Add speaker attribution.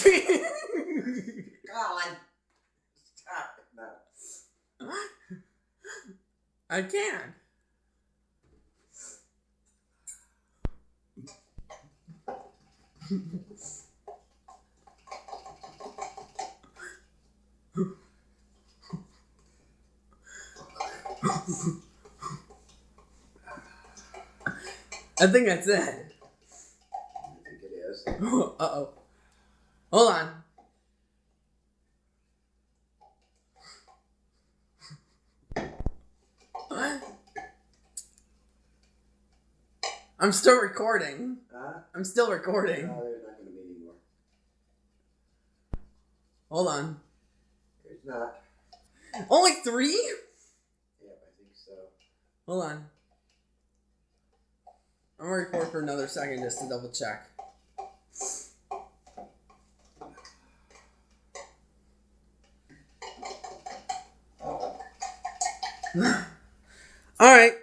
Speaker 1: Colin. Stop it now.
Speaker 2: I can. I think that's it.
Speaker 1: I think it is.
Speaker 2: Uh-oh. Hold on. I'm still recording.
Speaker 1: Huh?
Speaker 2: I'm still recording.
Speaker 1: No, there's not going to be any more.
Speaker 2: Hold on.
Speaker 1: There's not.
Speaker 2: Only 3?
Speaker 1: Yep, I think so.
Speaker 2: Hold on. I'm gonna record for another second just to double check. Alright.